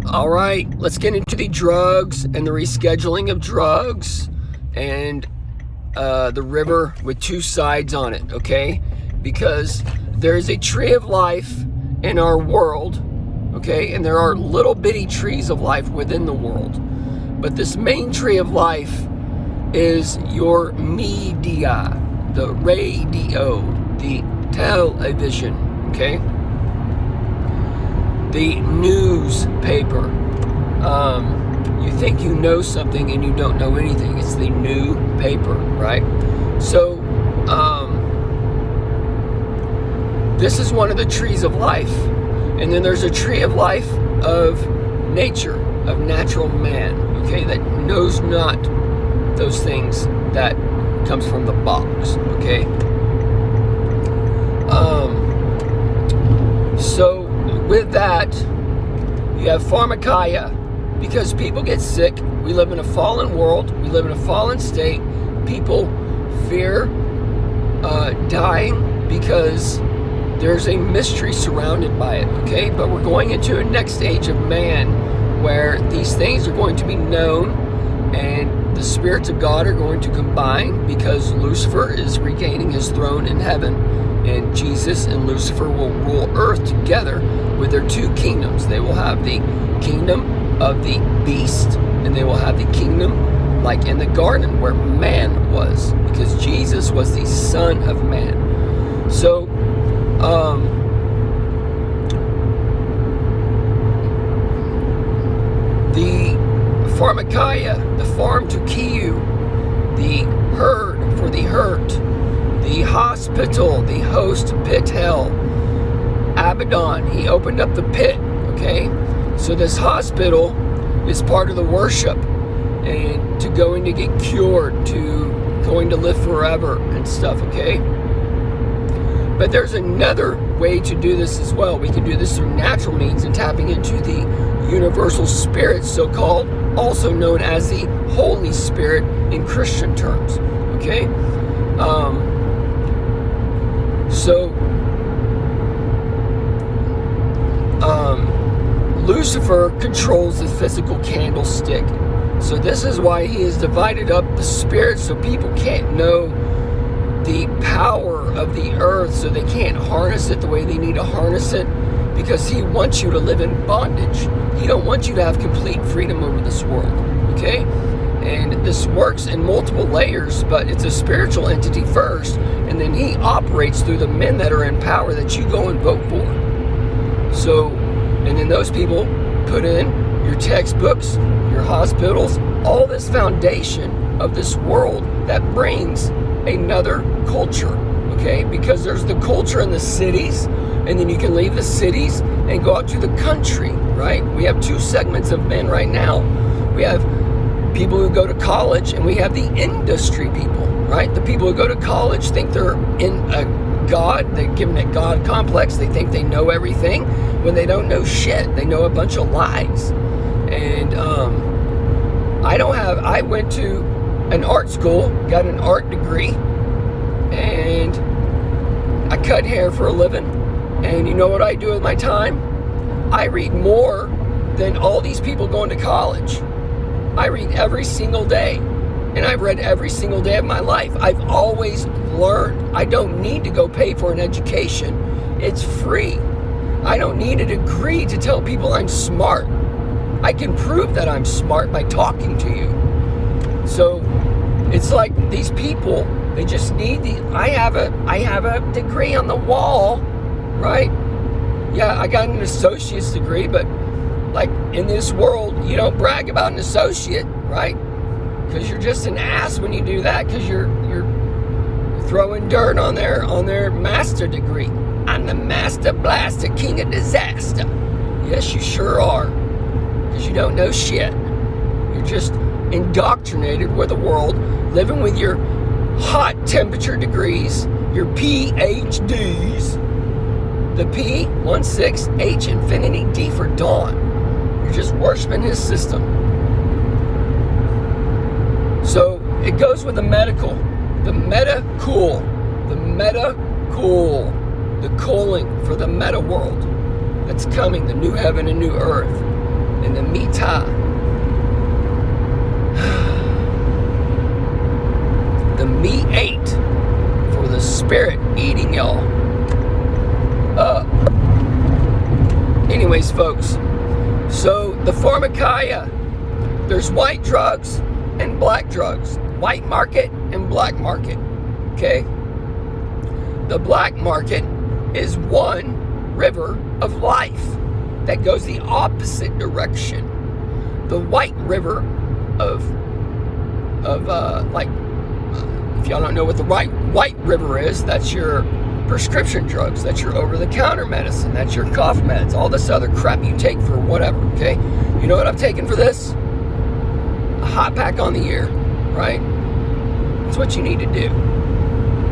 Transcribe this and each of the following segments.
All right, let's get into the drugs and the rescheduling of drugs and the river with two sides on it, okay? Because there's a tree of life in our world, okay? And there are little bitty trees of life within the world. But this main tree of life is your media, the radio, the television, okay? The newspaper. You think you know something and you don't know anything. It's the new paper, right? So, this is one of the trees of life. And then there's a tree of life of nature, of natural man, okay, that knows not those things that comes from the box, okay? So, with that, you have pharmakeia, because people get sick. We live in a fallen world. We live in a fallen state. People fear dying because there's a mystery surrounded by it, okay? But we're going into a next age of man where these things are going to be known and the spirits of God are going to combine, because Lucifer is regaining his throne in heaven, and Jesus and Lucifer will rule earth together with their two kingdoms. They will have the kingdom of the beast, and they will have the kingdom like in the garden where man was, because Jesus was the Son of Man. So, the pharmakeia, the farm to kill, the herd for the hurt, the hospital, the host pit hell. Abaddon, he opened up the pit, okay? So this hospital is part of the worship, and to going to get cured, to going to live forever and stuff, okay? But there's another way to do this as well. We can do this through natural means and tapping into the universal spirit, so-called, also known as the Holy Spirit in Christian terms, okay? Lucifer controls the physical candlestick. So this is why he has divided up the spirit, so people can't know the power of the earth, so they can't harness it the way they need to harness it, because he wants you to live in bondage. He don't want you to have complete freedom over this world, okay? And this works in multiple layers, but it's a spiritual entity first, and then he operates through the men that are in power that you go and vote for. So, and then those people put in your textbooks, your hospitals, all this foundation of this world that brings another culture, okay? Because there's the culture in the cities, and then you can leave the cities and go out to the country, right? We have two segments of men right now. We have people who go to college, and we have the industry people, right? The people who go to college think they're in a God, they're given a God complex. They think they know everything when they don't know shit. They know a bunch of lies. And I went to an art school, got an art degree, and I cut hair for a living. And you know what I do with my time? I read more than all these people going to college. I read every single day. And I've read every single day of my life. I've always learned. I don't need to go pay for an education. It's free. I don't need a degree to tell people I'm smart. I can prove that I'm smart by talking to you. So it's like these people, they just need I have a degree on the wall, right? Yeah, I got an associate's degree, but like in this world, you don't brag about an associate, right? Because you're just an ass when you do that, because you're throwing dirt on their master degree. I'm the master blaster, king of disaster. Yes, you sure are. Because you don't know shit. You're just indoctrinated with the world, living with your hot temperature degrees, your PhDs, the P16, H infinity, D for dawn. You're just worshiping his system. So it goes with the medical, the meta-cool, the calling for the meta world that's coming, the new heaven and new earth. in the mita. The meat ate for the spirit eating y'all. Anyways, folks, so the pharmakeia, there's white drugs and black drugs, white market and black market, okay? The black market is one river of life that goes the opposite direction. The white river of if y'all don't know what the white river is, that's your prescription drugs, that's your over-the-counter medicine, that's your cough meds, all this other crap you take for whatever, okay? You know what I'm taking for this? A hot pack on the ear, right? That's what you need to do.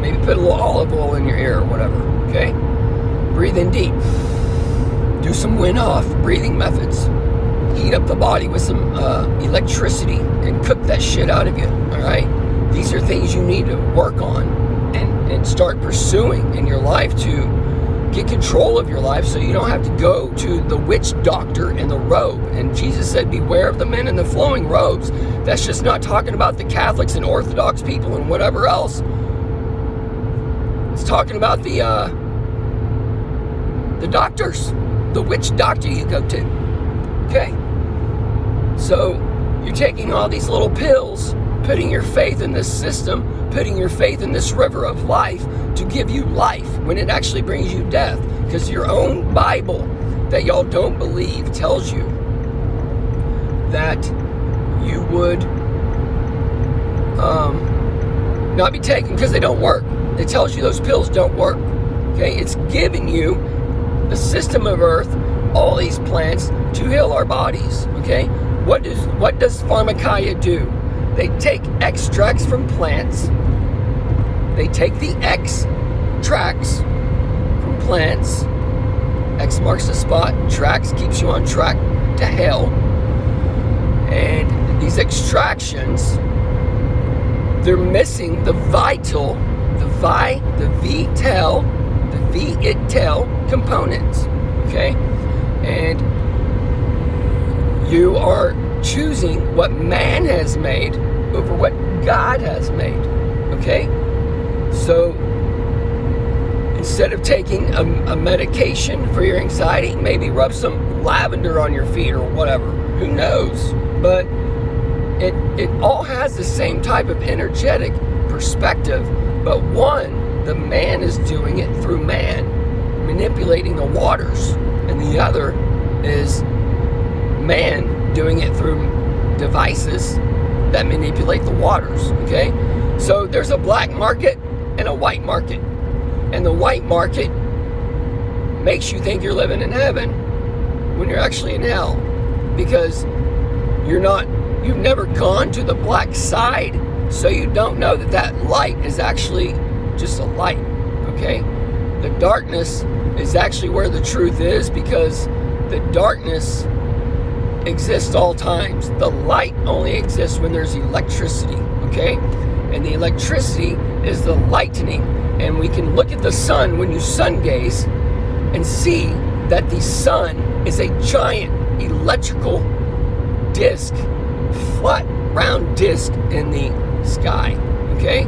Maybe put a little olive oil in your ear or whatever, okay? Breathe in deep. Do some wind-off breathing methods. Heat up the body with some electricity and cook that shit out of you, all right? These are things you need to work on and start pursuing in your life to get control of your life so you don't have to go to the witch doctor in the robe. And Jesus said, beware of the men in the flowing robes. That's just not talking about the Catholics and Orthodox people and whatever else. It's talking about the doctors, the witch doctor you go to. Okay? So you're taking all these little pills, putting your faith in this system, putting your faith in this river of life to give you life when it actually brings you death. Because your own Bible that y'all don't believe tells you that you would not be taken because they don't work. It tells you those pills don't work. Okay, it's giving you the system of earth, all these plants to heal our bodies. Okay, what does pharmakeia do? They take extracts from plants. They take the extracts from plants. X marks the spot. Tracks keeps you on track to hell. And these extractions, they're missing the vital, the vital components. Okay? And you are choosing what man has made over what God has made. Okay? So instead of taking a medication for your anxiety, maybe rub some lavender on your feet or whatever. Who knows? But it all has the same type of energetic perspective. But one, the man is doing it through man, manipulating the waters. And the other is man doing it through devices that manipulate the waters, okay? So there's a black market and a white market. And the white market makes you think you're living in heaven when you're actually in hell, because you've never gone to the black side, so you don't know that light is actually just a light, okay? The darkness is actually where the truth is, because the darkness exists all times. The light only exists when there's electricity, okay? And the electricity is the lightening. And we can look at the sun when you sun gaze and see that the sun is a giant electrical disc, flat, round disc in the sky, okay?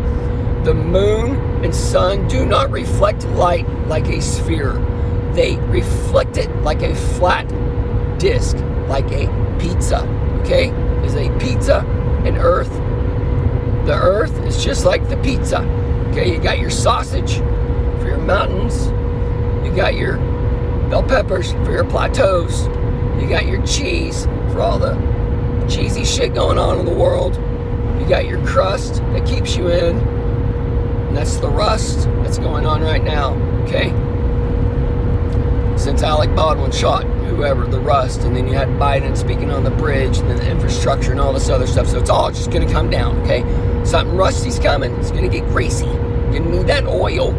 The moon and sun do not reflect light like a sphere. They reflect it like a flat disc, like a pizza, okay? Is a pizza and earth. The earth is just like the pizza, okay? You got your sausage for your mountains. You got your bell peppers for your plateaus. You got your cheese for all the cheesy shit going on in the world. You got your crust that keeps you in. And that's the rust that's going on right now, okay? Since Alec Baldwin shot whoever, the rust, and then you had Biden speaking on the bridge, and then the infrastructure and all this other stuff. So it's all just going to come down, okay? Something rusty's coming. It's going to get greasy. You're going to need that oil.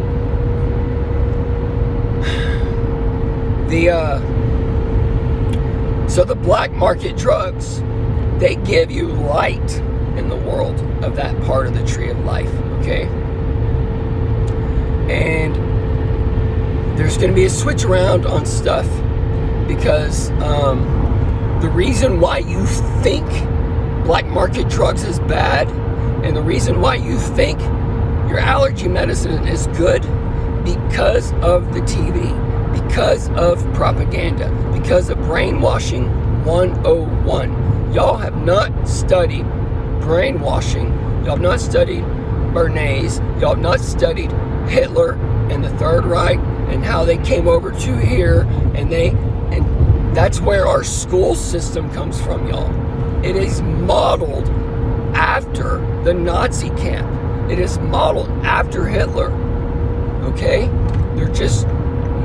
So the black market drugs, they give you light in the world of that part of the tree of life, okay? And there's going to be a switch around on stuff, because the reason why you think black market drugs is bad, and the reason why you think your allergy medicine is good, because of the TV, because of propaganda, because of brainwashing 101. Y'all have not studied brainwashing. Y'all have not studied Bernays. Y'all have not studied Hitler and the Third Reich and how they came over to here, and that's where our school system comes from, y'all. It is modeled after the Nazi camp. It is modeled after Hitler. Okay? They're just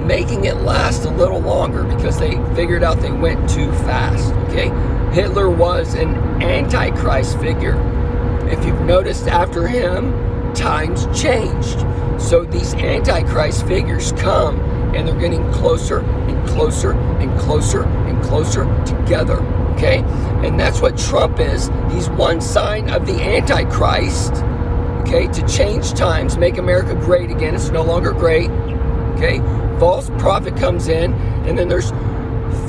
making it last a little longer because they figured out they went too fast. Okay? Hitler was an antichrist figure. If you've noticed, after him, times changed. So these antichrist figures come, and they're getting closer and closer and closer and closer together. Okay? And that's what Trump is. He's one sign of the antichrist. Okay? To change times, make America great again. It's no longer great. Okay? False prophet comes in, and then there's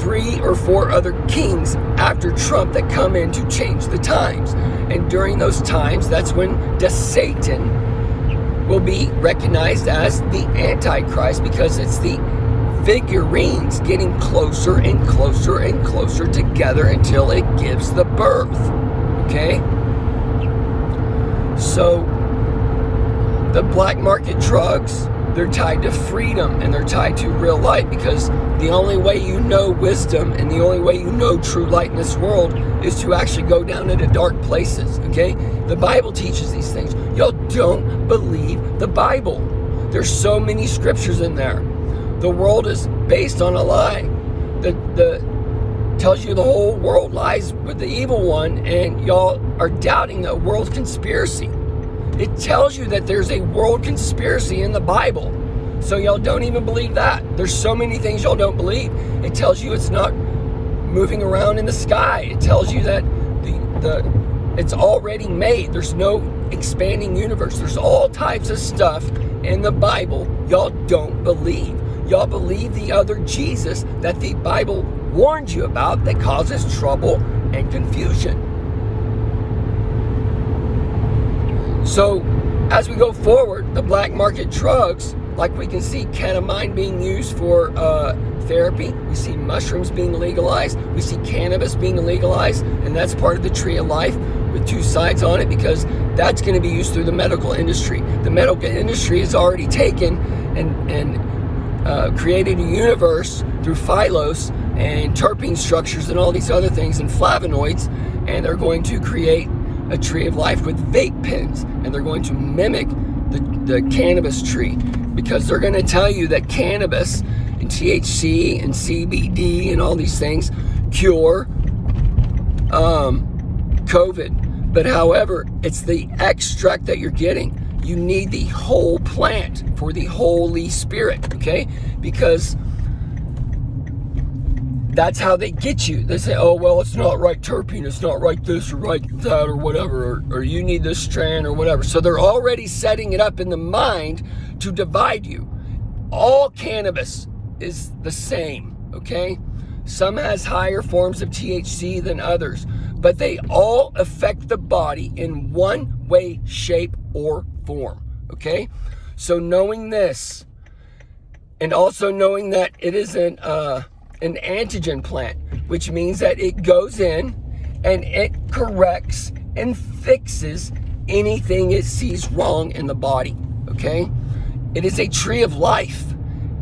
3 or 4 other kings after Trump that come in to change the times. And during those times, that's when the Satan will be recognized as the Antichrist, because it's the figurines getting closer and closer and closer together until it gives the birth. Okay? So, the black market drugs, they're tied to freedom and they're tied to real light, because the only way you know wisdom and the only way you know true light in this world is to actually go down into dark places. Okay? The Bible teaches these things. Y'all don't believe the Bible. There's so many scriptures in there. The world is based on a lie. The tells you the whole world lies with the evil one, and y'all are doubting the world conspiracy. It tells you that there's a world conspiracy in the Bible. So y'all don't even believe that. There's so many things y'all don't believe. It tells you it's not moving around in the sky. It tells you that it's already made. There's no expanding universe. There's all types of stuff in the Bible y'all don't believe. Y'all believe the other Jesus that the Bible warned you about that causes trouble and confusion. So, as we go forward, the black market drugs, like we can see ketamine being used for therapy. We see mushrooms being legalized. We see cannabis being legalized. And that's part of the tree of life with 2 sides on it, because that's going to be used through the medical industry. The medical industry has already taken and created a universe through phylos and terpene structures and all these other things and flavonoids. And they're going to create a tree of life with vape pens, and they're going to mimic the cannabis tree, because they're going to tell you that cannabis and THC and CBD and all these things cure COVID. But however, it's the extract that you're getting. You need the whole plant for the Holy Spirit, okay? Because that's how they get you. They say, oh, well, it's not right terpene, it's not right this or right that or whatever, or you need this strand or whatever. So they're already setting it up in the mind to divide you. All cannabis is the same, okay? Some has higher forms of THC than others, but they all affect the body in one way, shape, or form, okay? So knowing this, and also knowing that it is an antigen plant, which means that it goes in and it corrects and fixes anything it sees wrong in the body, okay? It is a tree of life.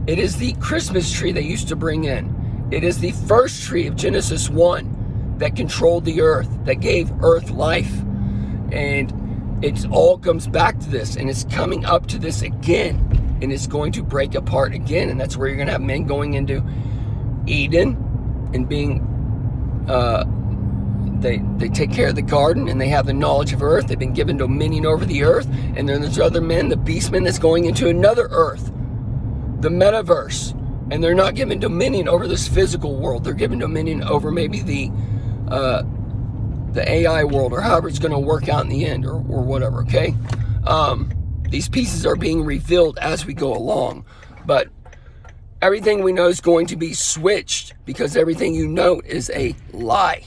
It is the Christmas tree they used to bring in. It is the first tree of Genesis 1 that controlled the earth, that gave earth life. And it all comes back to this, and it's coming up to this again, and it's going to break apart again. And that's where you're going to have men going into Eden and being they take care of the garden, and they have the knowledge of earth. They've been given dominion over the earth. And then there's other men, the beastmen, that's going into another earth, the metaverse, and they're not given dominion over this physical world. They're given dominion over maybe the AI world, or however it's going to work out in the end, or whatever, okay? These pieces are being revealed as we go along. But everything we know is going to be switched because everything you know is a lie.